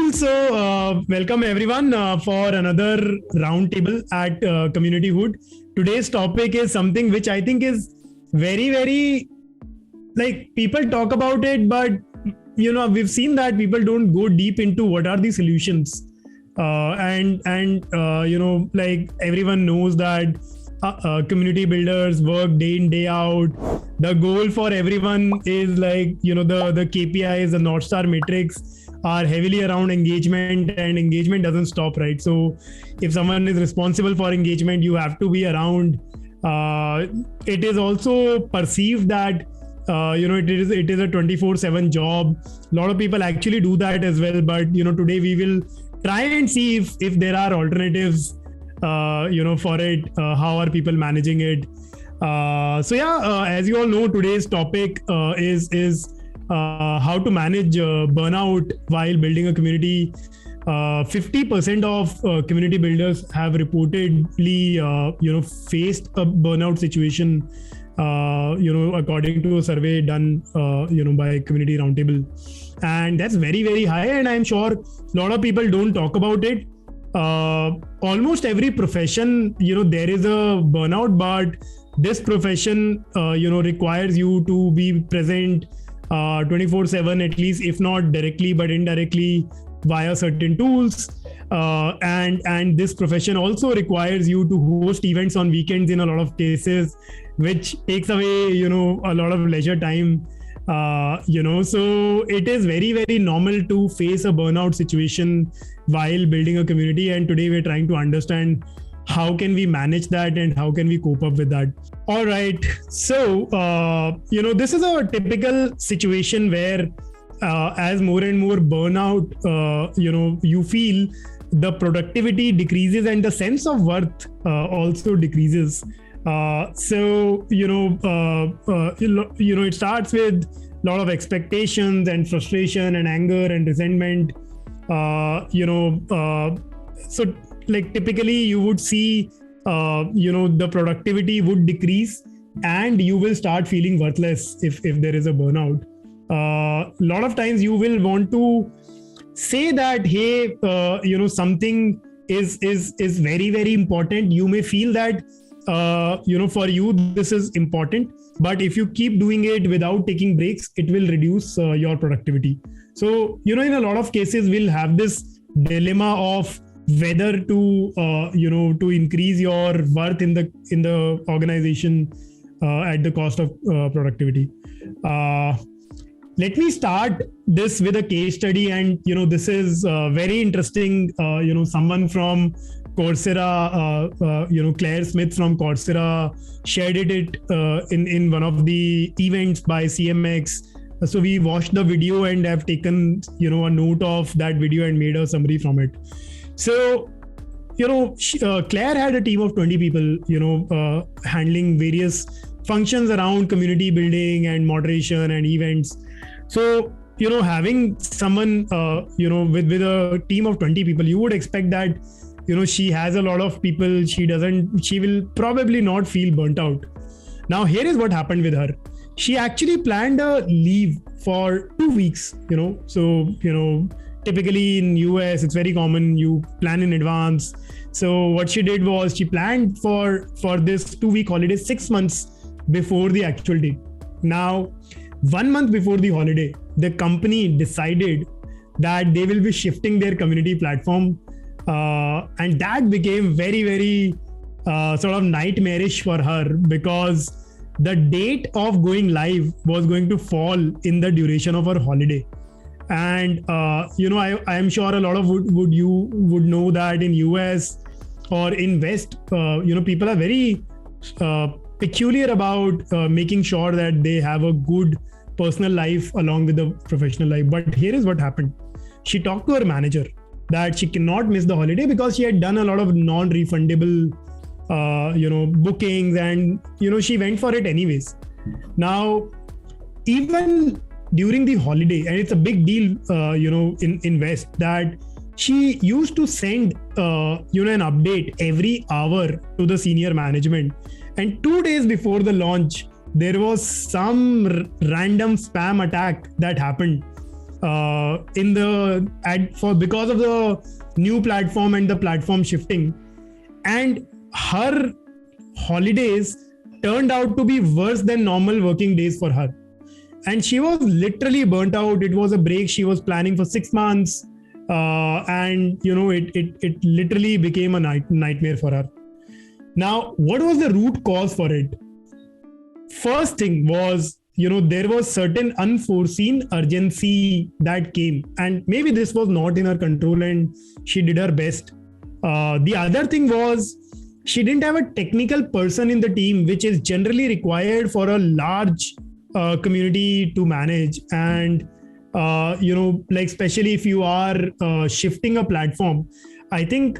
Cool. So, welcome everyone for another roundtable at Community Hood. Today's topic is something which I think is very like people talk about it, but we've seen that people don't go deep into what are the solutions. Like everyone knows that community builders work day in day out. The goal for everyone is like the KPIs, the North Star metrics are heavily around engagement, and engagement doesn't stop, right? So if someone is responsible for engagement, you have to be around. It is also perceived that it is a 24/7 job. A lot of people actually do that as well, but today we will try and see if there are alternatives for it. How are people managing it? As you all know, today's topic is how to manage burnout while building a community. 50% of community builders have reportedly faced a burnout situation, according to a survey done by Community Roundtable, and that's very high, and I'm sure a lot of people don't talk about it. Almost every profession, there is a burnout, but this profession requires you to be present 24/7, at least, if not directly but indirectly via certain tools. And this profession also requires you to host events on weekends in a lot of cases, which takes away a lot of leisure time. So it is very normal to face a burnout situation while building a community, and today we're trying to understand how can we manage that and how can we cope up with that. All right, so this is a typical situation where as more and more burnout you feel, the productivity decreases and the sense of worth also decreases. It starts with a lot of expectations and frustration and anger and resentment. So like typically you would see the productivity would decrease and you will start feeling worthless if there is a burnout. A lot of times you will want to say that, hey, something is very important. You may feel that for you this is important, but if you keep doing it without taking breaks, it will reduce your productivity. So in a lot of cases we'll have this dilemma of whether to increase your worth in the organization at the cost of productivity. Let me start this with a case study, and this is very interesting. Someone from Coursera, Claire Smith from Coursera shared it in one of the events by CMX. So we watched the video and have taken a note of that video and made a summary from it. So Claire had a team of 20 people handling various functions around community building and moderation and events. So having someone with a team of 20 people, you would expect that she has a lot of people. She will probably not feel burnt out. Now here is what happened with her. She actually planned a leave for 2 weeks. Typically in US, it's very common you plan in advance. So what she did was she planned for this 2-week holiday 6 months before the actual date. Now, 1 month before the holiday, the company decided that they will be shifting their community platform. And that became very sort of nightmarish for her, because the date of going live was going to fall in the duration of her holiday. And I am sure a lot of would know that in US or in West, people are very peculiar about making sure that they have a good personal life along with the professional life. But here is what happened. She talked to her manager that she cannot miss the holiday because she had done a lot of non-refundable bookings, and she went for it anyways. Now, even during the holiday, and it's a big deal in West, that she used to send an update every hour to the senior management, and 2 days before the launch there was some random spam attack that happened, because of the new platform and the platform shifting, and her holidays turned out to be worse than normal working days for her, and she was literally burnt out. It was a break she was planning for 6 months, and it literally became a nightmare for her. Now, what was the root cause for it? First thing was, there was certain unforeseen urgency that came, and maybe this was not in her control and she did her best. The other thing was, she didn't have a technical person in the team, which is generally required for a large community to manage. And especially if you are shifting a platform, I think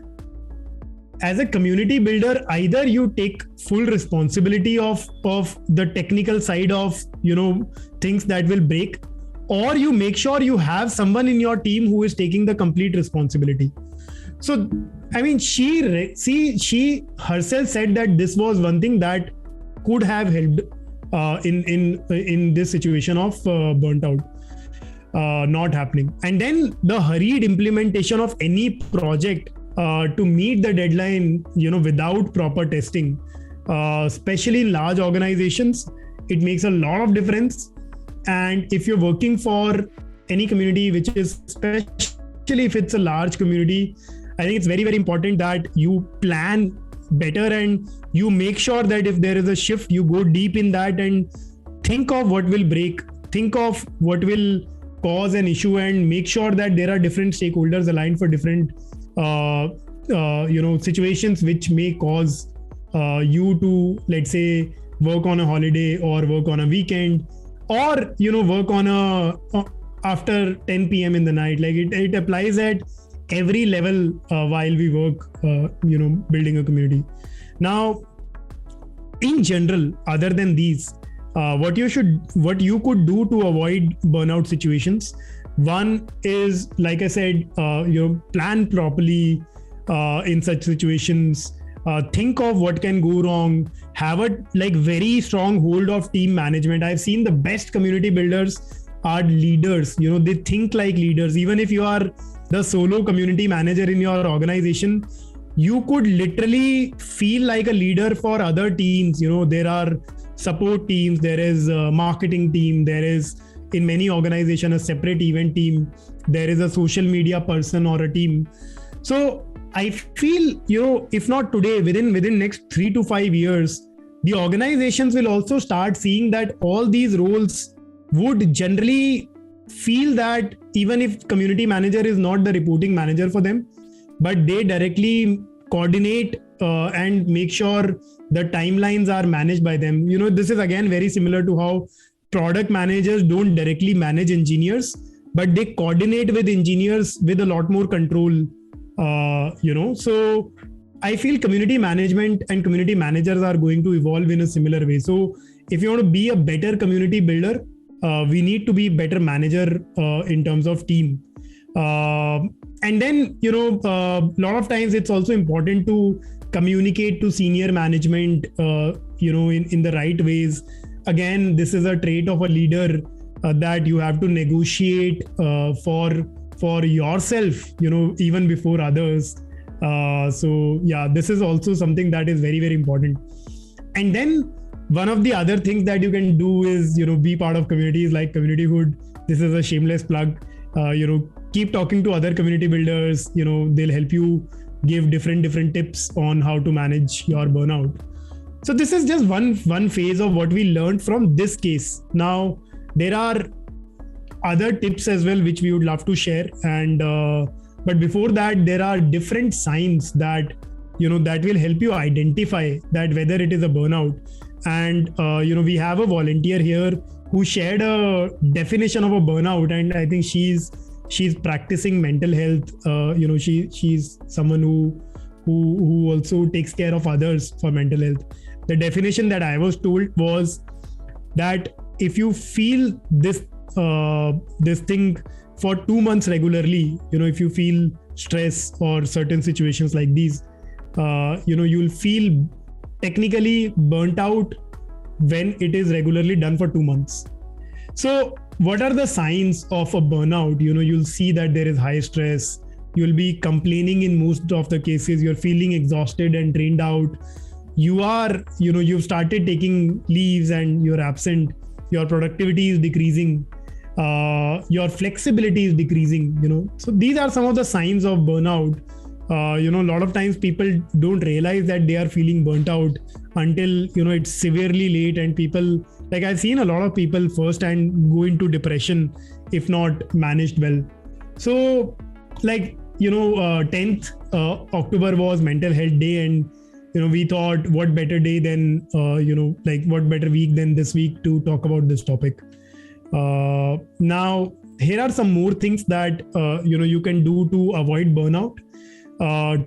as a community builder, either you take full responsibility of the technical side of things that will break, or you make sure you have someone in your team who is taking the complete responsibility. So I mean, she herself said that this was one thing that could have helped in this situation of burnt out not happening. And then the hurried implementation of any project to meet the deadline, without proper testing, especially in large organizations, it makes a lot of difference. And if you're working for any community, which is especially if it's a large community, I think it's very, very important that you plan better and you make sure that if there is a shift, you go deep in that and think of what will break, think of what will cause an issue, and make sure that there are different stakeholders aligned for different situations which may cause you to, let's say, work on a holiday or work on a weekend, or work on after 10 p.m. in the night. Like it applies at every level while we work building a community. Now, in general, other than these, what you could do to avoid burnout situations, one is, like I said, plan properly in such situations. Think of what can go wrong. Have a very strong hold of team management. I've seen the best community builders are leaders. They think like leaders. Even if you are the solo community manager in your organization, you could literally feel like a leader for other teams. There are support teams, there is a marketing team, there is, in many organizations, a separate event team, there is a social media person or a team. So I feel, if not today, within next 3 to 5 years, the organizations will also start seeing that all these roles would generally feel that even if community manager is not the reporting manager for them, but they directly coordinate and make sure the timelines are managed by them. This is again very similar to how product managers don't directly manage engineers, but they coordinate with engineers with a lot more control. So I feel community management and community managers are going to evolve in a similar way. So if you want to be a better community builder, we need to be better manager in terms of team. And then, a lot of times it's also important to communicate to senior management, in the right ways. Again, this is a trait of a leader that you have to negotiate for yourself, even before others. So yeah, this is also something that is very, very important. And then one of the other things that you can do is, be part of communities like Communityhood. This is a shameless plug. Keep talking to other community builders. They'll help you give different tips on how to manage your burnout. So this is just one phase of what we learned from this case. Now, there are other tips as well, which we would love to share. And but before that, there are different signs that, that will help you identify that whether it is a burnout. And, we have a volunteer here who shared a definition of a burnout. And I think she's practicing mental health. She's someone who also takes care of others for mental health. The definition that I was told was that if you feel this thing for 2 months regularly, if you feel stress or certain situations like these, you'll feel technically burnt out when it is regularly done for 2 months. So what are the signs of a burnout? You'll see that there is high stress. You'll be complaining in most of the cases. You're feeling exhausted and drained out. You've started taking leaves and you're absent. Your productivity is decreasing. Your flexibility is decreasing. So these are some of the signs of burnout. A lot of times people don't realize that they are feeling burnt out until it's severely late, and people, like, I've seen a lot of people firsthand go into depression if not managed well. So 10th October was Mental Health Day, and we thought, what better day than what better week than this week to talk about this topic. Now here are some more things that you can do to avoid burnout.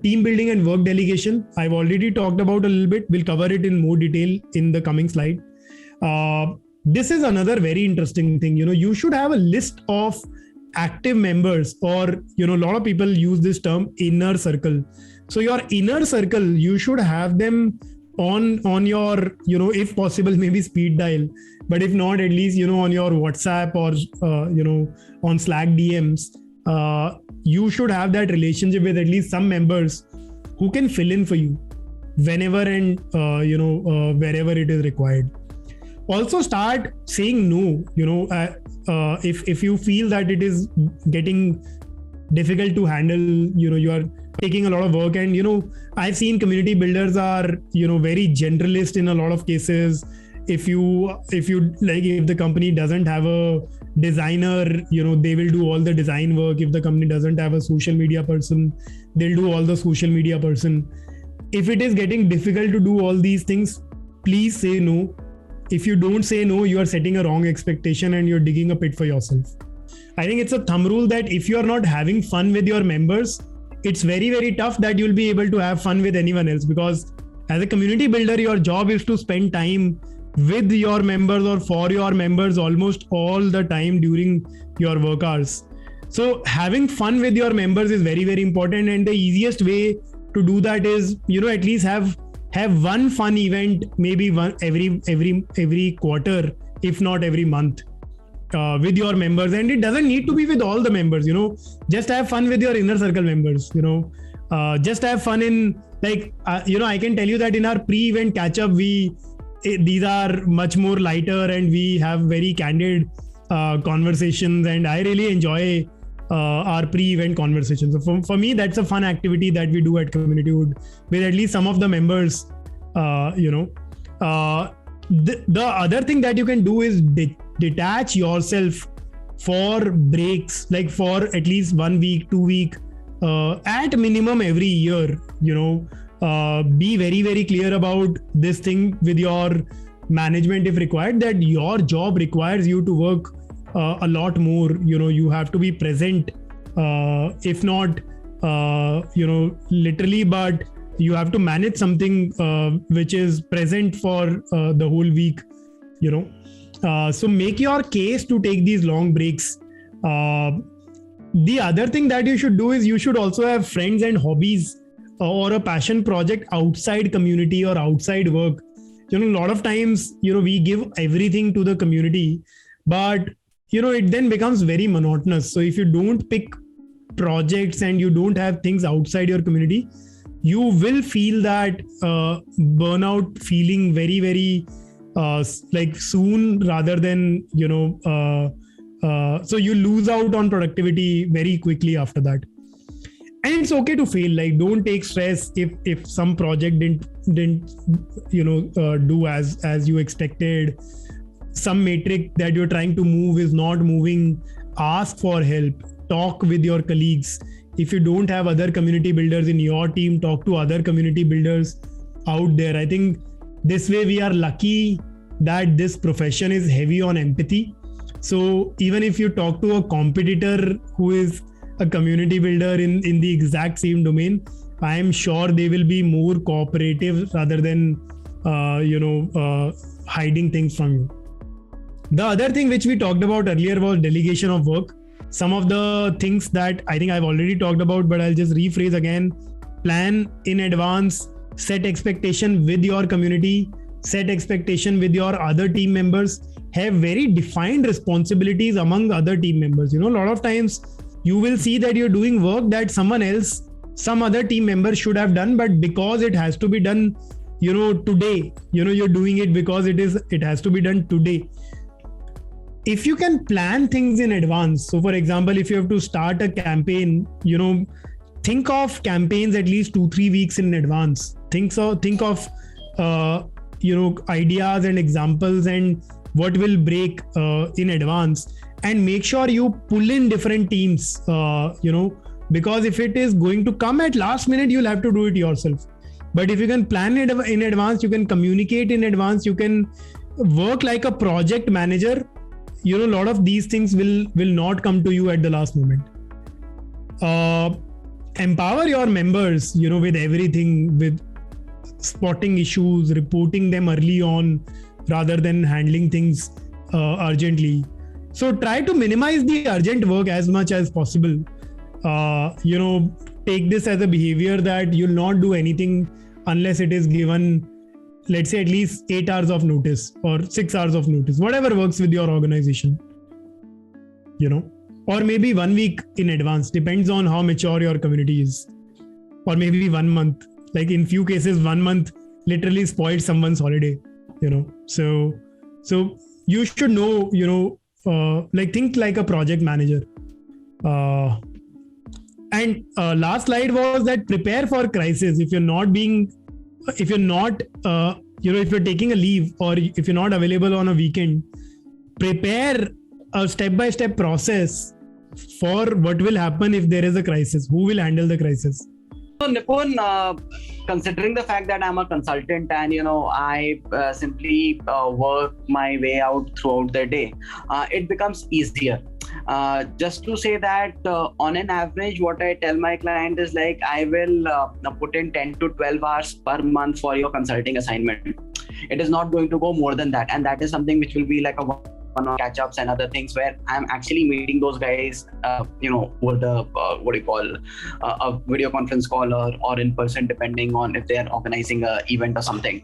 Team building and work delegation, I've already talked about a little bit. We'll cover it in more detail in the coming slide. This is another very interesting thing. You should have a list of active members, or a lot of people use this term inner circle. So your inner circle, you should have them on your, if possible, maybe speed dial, but if not, at least, on your WhatsApp or, on Slack DMs. You should have that relationship with at least some members who can fill in for you whenever and wherever it is required. Also start saying no. If you feel that it is getting difficult to handle, you are taking a lot of work, and I've seen community builders are very generalist in a lot of cases. If the company doesn't have a designer, they will do all the design work. If the company doesn't have a social media person, they'll do all the social media person. If it is getting difficult to do all these things, please say no. If you don't say no, you are setting a wrong expectation and you're digging a pit for yourself. I think it's a thumb rule that if you are not having fun with your members, it's very, very tough that you'll be able to have fun with anyone else, because as a community builder, your job is to spend time with your members or for your members almost all the time during your work hours. So having fun with your members is very, very important. And the easiest way to do that is, at least have one fun event, maybe one every quarter, if not every month, with your members. And it doesn't need to be with all the members, just have fun with your inner circle members, just have fun in I can tell you that in our pre-event catch-up, these are much more lighter and we have very candid conversations, and I really enjoy our pre-event conversations. So for me, that's a fun activity that we do at Community Wood with at least some of the members. The other thing that you can do is detach yourself for breaks, like for at least 1 week, 2 week, at minimum every year. Be very, very clear about this thing with your management if required, that your job requires you to work a lot more. You have to be present, if not literally, but you have to manage something which is present for the whole week. So make your case to take these long breaks. The other thing that you should do is you should also have friends and hobbies or a passion project outside community or outside work. A lot of times, we give everything to the community, but it then becomes very monotonous. So if you don't pick projects and you don't have things outside your community, you will feel that burnout feeling very, very soon, rather than so you lose out on productivity very quickly after that. And it's okay to fail. Don't take stress if some project didn't do as you expected. Some metric that you're trying to move is not moving. Ask for help. Talk with your colleagues. If you don't have other community builders in your team, talk to other community builders out there. I think this way we are lucky that this profession is heavy on empathy. So even if you talk to a competitor who is a community builder in the exact same domain, I am sure they will be more cooperative rather than hiding things from you. The other thing which we talked about earlier was delegation of work. Some of the things that I think I've already talked about, but I'll just rephrase again. Plan in advance, set expectation with your community, set expectation with your other team members. have very defined responsibilities among other team members. A lot of times you will see that you're doing work that some other team member should have done, but because it has to be done, today, you're doing it because it has to be done today. If you can plan things in advance, so for example, if you have to start a campaign, think of campaigns at least 2-3 weeks in advance. Think of ideas and examples and what will break in advance, and make sure you pull in different teams, because if it is going to come at last minute, you'll have to do it yourself. But if you can plan it in advance, you can communicate in advance, you can work like a project manager, a lot of these things will not come to you at the last moment. Empower your members, with everything, with spotting issues, reporting them early on rather than handling things urgently. So try to minimize the urgent work as much as possible. Take this as a behavior that you'll not do anything unless it is given, let's say, at least 8 hours of notice or 6 hours of notice, whatever works with your organization, or maybe 1 week in advance, depends on how mature your community is, or maybe 1 month. Like in few cases, 1 month literally spoiled someone's holiday, so you should know, think like a project manager. And last slide was that prepare for crisis. If you're taking a leave, or if you're not available on a weekend, prepare a step-by-step process for what will happen if there is a crisis. Who will handle the crisis? So Nipun, considering the fact that I'm a consultant and I simply work my way out throughout the day, it becomes easier. Just to say that on an average, what I tell my client is like, I will put in 10 to 12 hours per month for your consulting assignment. It is not going to go more than that, and that is something which will be like a one-on-one catch-ups and other things where I'm actually meeting those guys, over the a video conference call or in person, depending on if they are organizing an event or something.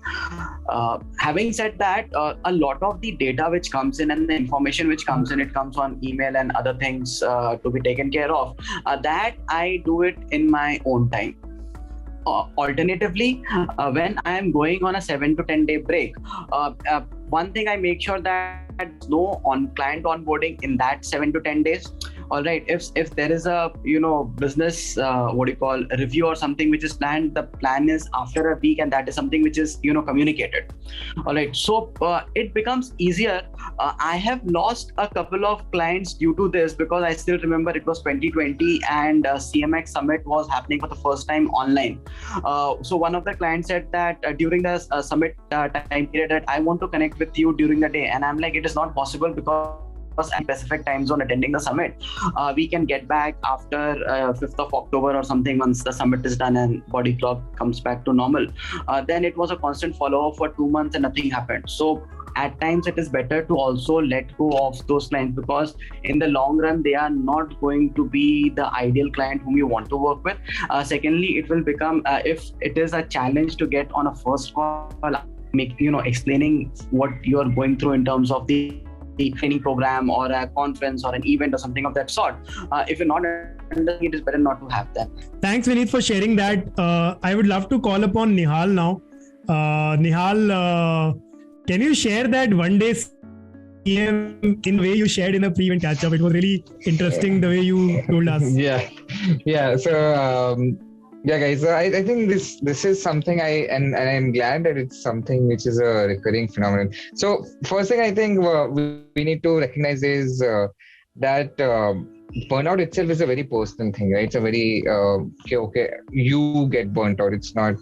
Having said that, a lot of the data which comes in and the information which comes in, it comes on email and other things to be taken care of. That I do it in my own time. Alternatively, when I am going on a 7 to 10 day break, one thing I make sure that no client onboarding in that 7 to 10 days. All right, if there is a business review or something which is planned, the plan is after a week, and that is something which is communicated. All right, so it becomes easier. I have lost a couple of clients due to this, because I still remember it was 2020 and CMX Summit was happening for the first time online. So one of the clients said that during the summit time period, that I want to connect with you during the day, and I'm like, it is not possible because a specific time zone attending the summit. We can get back after 5th of October or something, once the summit is done and body clock comes back to normal. Then it was a constant follow-up for 2 months and nothing happened. So at times it is better to also let go of those clients, because in the long run they are not going to be the ideal client whom you want to work with. Secondly, it will become, if it is a challenge to get on a first call, explaining what you are going through in terms of the training program or a conference or an event or something of that sort. If you're not understanding, it is better not to have that. Thanks, Vineet, for sharing that. I would love to call upon Nihal now. Nihal, can you share that one day in the way you shared in the pre-event catch-up? It was really interesting the way you told us. Yeah. So guys, I think this is something and I'm glad that it's something which is a recurring phenomenon. So first thing I think we need to recognize is that burnout itself is a very personal thing, right? It's a very okay, you get burnt out. It's not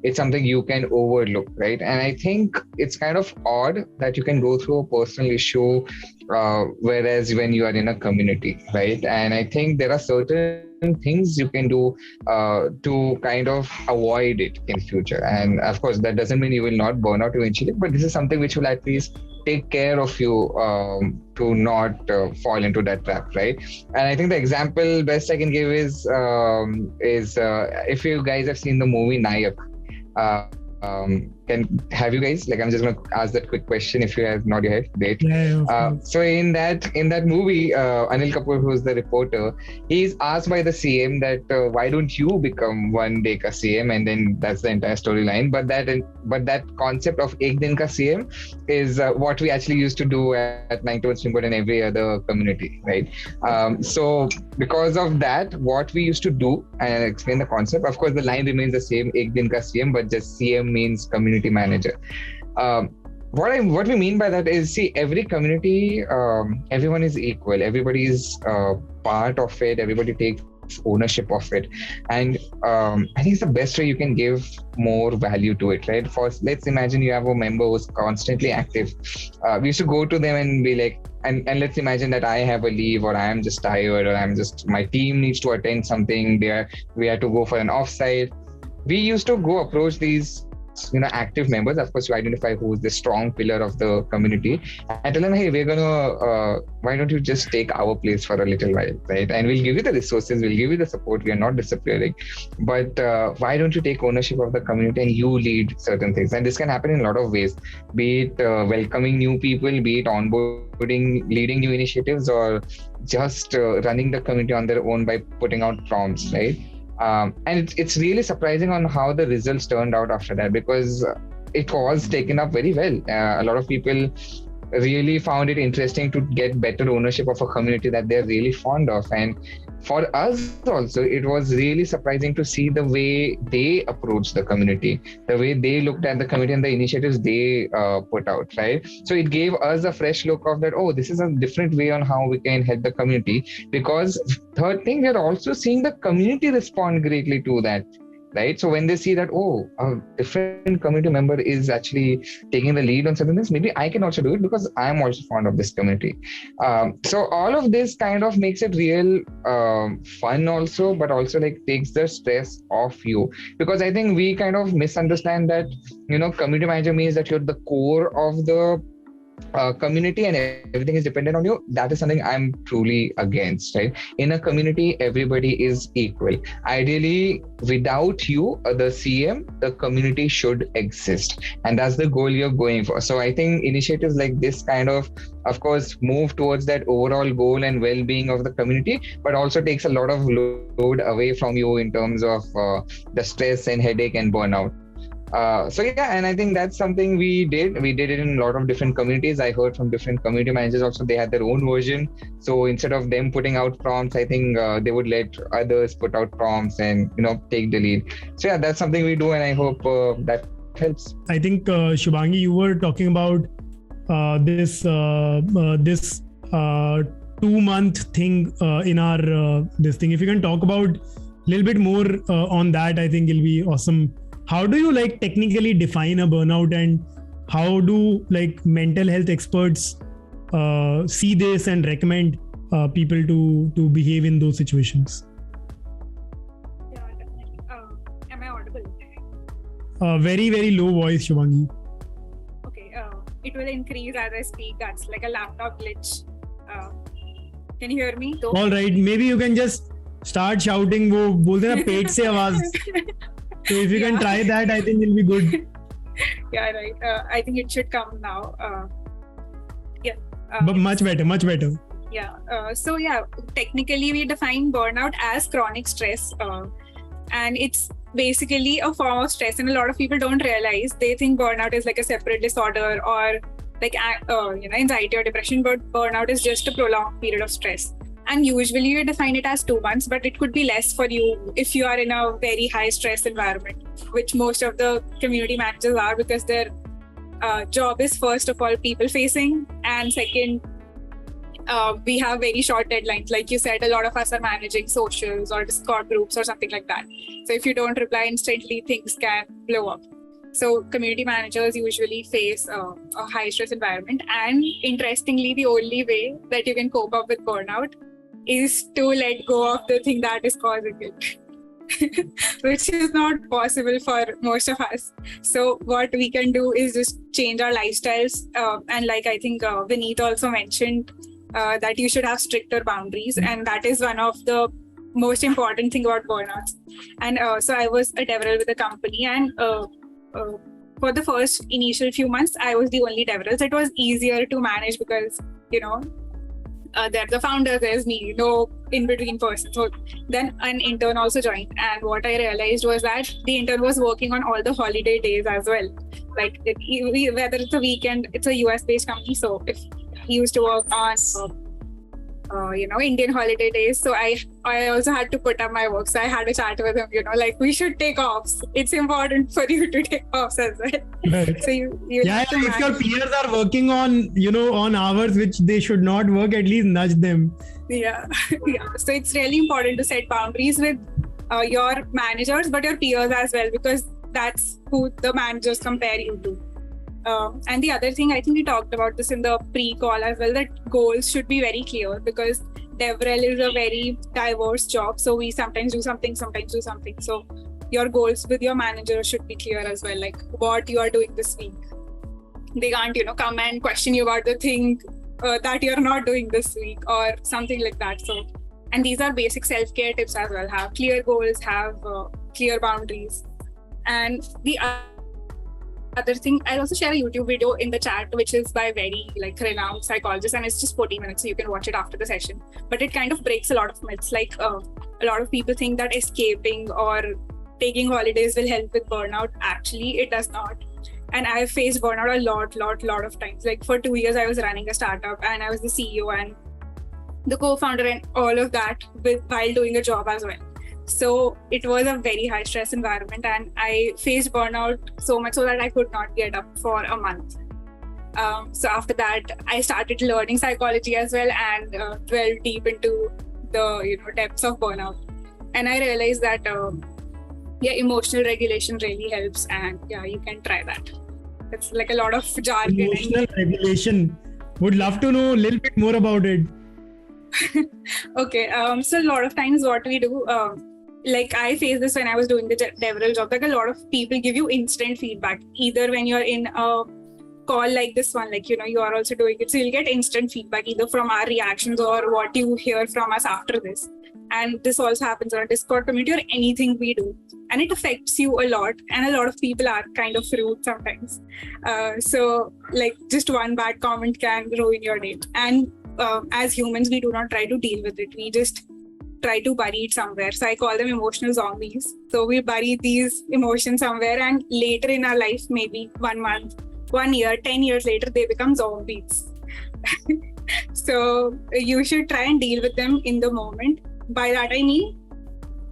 it's something you can overlook, right? And I think it's kind of odd that you can go through a personal issue whereas when you are in a community, right? And I think there are certain things you can do to kind of avoid it in future. And of course, that doesn't mean you will not burn out eventually, but this is something which will at least take care of you to not fall into that trap, right? And I think the example best I can give is if you guys have seen the movie Nayak, can have you guys, like, I'm just going to ask that quick question if you have not yet. Great. Yeah, of course. So in that movie, Anil Kapoor, who's the reporter, he's asked by the CM that why don't you become one day ka CM, and then that's the entire storyline. But that concept of ek din ka CM is what we actually used to do at 91 Springboard and every other community, right? So because of that, what we used to do, and I'll explain the concept. Of course, the line remains the same, ek din ka CM, but just CM means community manager. What we mean by that is, see, every community, everyone is equal. Everybody is part of it. Everybody takes ownership of it, and I think it's the best way you can give more value to it, right? First, let's imagine you have a member who's constantly active. We used to go to them and be like, and let's imagine that I have a leave, or I am just tired, or my team needs to attend something. We have to go for an offsite. We used to go approach these active members, of course, to identify who's the strong pillar of the community, and tell them, hey, we're gonna why don't you just take our place for a little while, right? And we'll give you the resources, we'll give you the support, we are not disappearing, but why don't you take ownership of the community and you lead certain things? And this can happen in a lot of ways, be it welcoming new people, be it onboarding, leading new initiatives, or just running the community on their own by putting out prompts, right? And it's really surprising on how the results turned out after that, because it was taken up very well. A lot of people really found it interesting to get better ownership of a community that they're really fond of. And for us also, it was really surprising to see the way they approached the community, the way they looked at the community and the initiatives they put out, right? So it gave us a fresh look of that, oh, this is a different way on how we can help the community. Because third thing, we're also seeing the community respond greatly to that, right? So when they see that, oh, a different community member is actually taking the lead on certain things, maybe I can also do it because I'm also fond of this community. So all of this kind of makes it real fun also, but also like takes the stress off you. Because I think we kind of misunderstand that, community manager means that you're the core of the community and everything is dependent on you. That is something I'm truly against, right? In a community, everybody is equal. Ideally, without you, the CM, the community should exist. And that's the goal you're going for. So I think initiatives like this kind of course, move towards that overall goal and well-being of the community, but also takes a lot of load away from you in terms of the stress and headache and burnout. So yeah, and I think that's something we did. We did it in a lot of different communities. I heard from different community managers also, they had their own version. So instead of them putting out prompts, I think they would let others put out prompts and, take the lead. So yeah, that's something we do, and I hope that helps. I think Shubhangi, you were talking about this 2-month thing in our this thing. If you can talk about a little bit more on that, I think it'll be awesome. How do you technically define a burnout, and how do mental health experts see this and recommend people to behave in those situations? Yeah, definitely. Am I audible? Very, very low voice, Shubhangi. Okay, it will increase as I speak. That's like a laptop glitch. Can you hear me? Though? All right, maybe you can just start shouting. वो बोलते ना पेट से आवाज. So if you can try that, I think it'll be good. Yeah, right. I think it should come now. But much better. Yeah. So yeah, technically we define burnout as chronic stress, and it's basically a form of stress. And a lot of people don't realize, they think burnout is like a separate disorder or anxiety or depression, but burnout is just a prolonged period of stress. And usually you define it as 2 months, but it could be less for you if you are in a very high stress environment, which most of the community managers are, because their job is first of all people facing, and second, we have very short deadlines. Like you said, a lot of us are managing socials or Discord groups or something like that. So if you don't reply instantly, things can blow up. So community managers usually face a high stress environment. And interestingly, the only way that you can cope up with burnout is to let go of the thing that is causing it, which is not possible for most of us. So what we can do is just change our lifestyles. And like I think Vineet also mentioned, that you should have stricter boundaries. And that is one of the most important thing about burnouts. And so I was a developer with a company, and for the first initial few months, I was the only developer. So it was easier to manage because, there's the founder, there's me, no in-between person. So then an intern also joined. And what I realized was that the intern was working on all the holiday days as well. Like whether it's a weekend, it's a US-based company. So if he used to work on Indian holiday days. So I also had to put up my work. So I had a chat with him, like we should take offs. It's important for you to take offs as well. Right. So you if your peers are working on, on hours which they should not work, at least nudge them. Yeah. So it's really important to set boundaries with your managers, but your peers as well, because that's who the managers compare you to. And the other thing, I think we talked about this in the pre-call as well, that goals should be very clear, because DevRel is a very diverse job. So we sometimes do something, sometimes do something. So your goals with your manager should be clear as well, like what you are doing this week. They can't, come and question you about the thing that you're not doing this week or something like that. So, and these are basic self-care tips as well. Have clear goals, have clear boundaries. And the other thing, I'll also share a YouTube video in the chat, which is by very renowned psychologist, and it's just 40 minutes, so you can watch it after the session. But it kind of breaks a lot of myths. A lot of people think that escaping or taking holidays will help with burnout. Actually, it does not. And I've faced burnout a lot of times. For 2 years, I was running a startup and I was the CEO and the co-founder and all of that while doing a job as well. So it was a very high stress environment, and I faced burnout so much so that I could not get up for a month. So after that, I started learning psychology as well and dwelled deep into the depths of burnout. And I realized that emotional regulation really helps, and you can try that. It's a lot of jargon. Emotional regulation. Would love to know a little bit more about it. Okay, so a lot of times what we do, I faced this when I was doing the DevRel job. A lot of people give you instant feedback, either when you're in a call like this one, you are also doing it. So you'll get instant feedback either from our reactions or what you hear from us after this. And this also happens on a Discord community or anything we do. And it affects you a lot. And a lot of people are kind of rude sometimes. So just one bad comment can ruin your day. And as humans, we do not try to deal with it. We just try to bury it somewhere. So I call them emotional zombies. So we bury these emotions somewhere, and later in our life, maybe 1 month, 1 year, 10 years later, they become zombies. So you should try and deal with them in the moment. By that I mean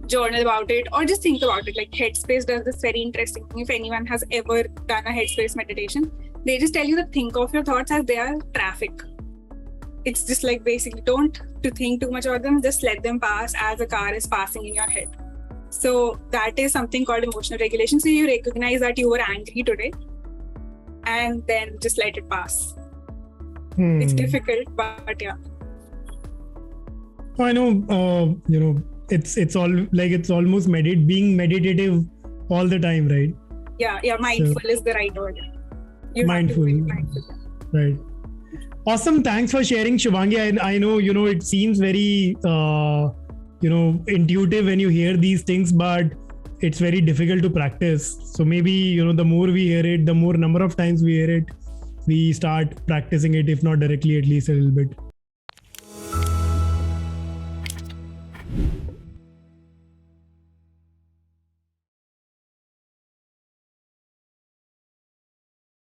journal about it or just think about it. Headspace does this very interesting thing. If anyone has ever done a Headspace meditation, they just tell you to think of your thoughts as they are traffic. It's just basically don't to think too much about them, just let them pass as a car is passing in your head. So that is something called emotional regulation. So you recognize that you were angry today and then just let it pass. It's difficult, but yeah. I know, it's almost being meditative all the time, right? Yeah, mindful is the right word. Mindful. Right. Awesome. Thanks for sharing, Shubhangi. I know, it seems very, intuitive when you hear these things, but it's very difficult to practice. So maybe, the more we hear it, the more number of times we hear it, we start practicing it, if not directly, at least a little bit.